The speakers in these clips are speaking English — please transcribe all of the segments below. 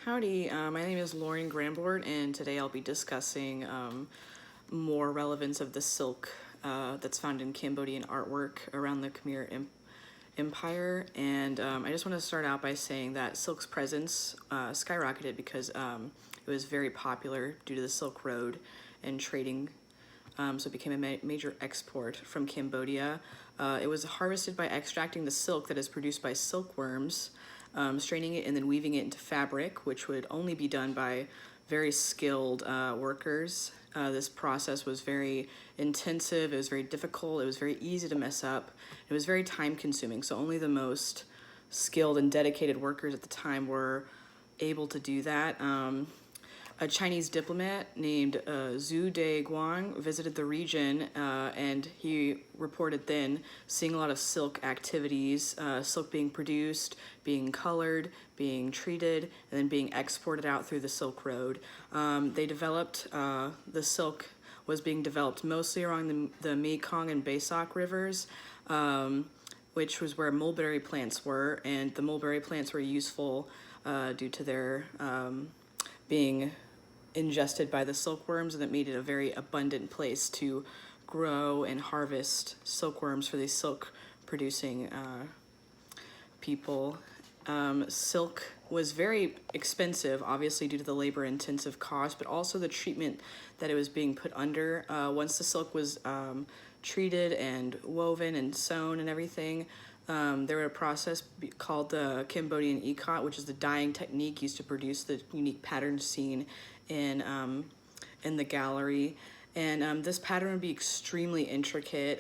Howdy, my name is Lauren Grambord, and today I'll be discussing more relevance of the silk that's found in Cambodian artwork around the Khmer Empire. And I just want to start out by saying that silk's presence skyrocketed because it was very popular due to the Silk Road and trading. So it became a major export from Cambodia. It was harvested by extracting the silk that is produced by silkworms, straining it and then weaving it into fabric, which would only be done by very skilled workers. This process was very intensive, it was very difficult, it was very easy to mess up, it was very time consuming, so only the most skilled and dedicated workers at the time were able to do that. A Chinese diplomat named Zhu De Guang visited the region, and he reported then seeing a lot of silk activities, silk being produced, being colored, being treated, and then being exported out through the Silk Road. They developed, the silk was being developed mostly along the Mekong and Basak rivers, which was where mulberry plants were, and the mulberry plants were useful due to their being ingested by the silkworms, and that made it a very abundant place to grow and harvest silkworms for these silk producing people. Silk was very expensive, obviously due to the labor intensive cost, but also the treatment that it was being put under. Once the silk was treated and woven and sewn and everything, there was a process called the Cambodian ikat, which is the dyeing technique used to produce the unique pattern seen in the gallery. And this pattern would be extremely intricate,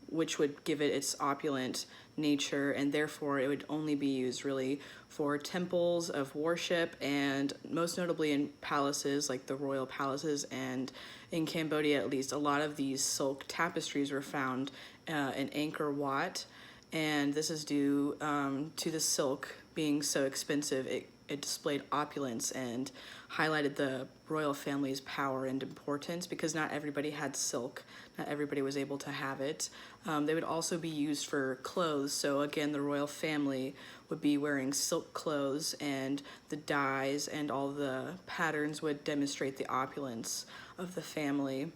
which would give it its opulent nature, and therefore it would only be used really for temples of worship, and most notably in palaces like the royal palaces. And in Cambodia, at least, a lot of these silk tapestries were found in Angkor Wat, and this is due to the silk being so expensive. It displayed opulence and highlighted the royal family's power and importance, because not everybody had silk, not everybody was able to have it. They would also be used for clothes, so again the royal family would be wearing silk clothes, and the dyes and all the patterns would demonstrate the opulence of the family.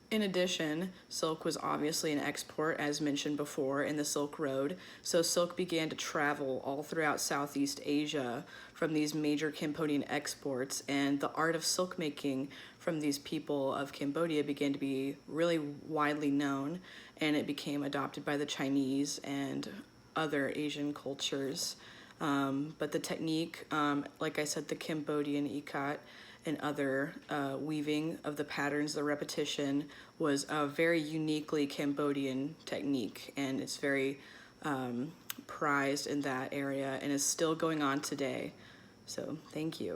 In addition, silk was obviously an export, as mentioned before, in the Silk Road, so silk began to travel all throughout Southeast Asia from these major Cambodian exports, and the art of silk making from these people of Cambodia began to be really widely known, and it became adopted by the Chinese and other Asian cultures. But the technique, like I said, the Cambodian ikat and other weaving of the patterns, the repetition, was a very uniquely Cambodian technique, and it's very prized in that area and is still going on today. So thank you.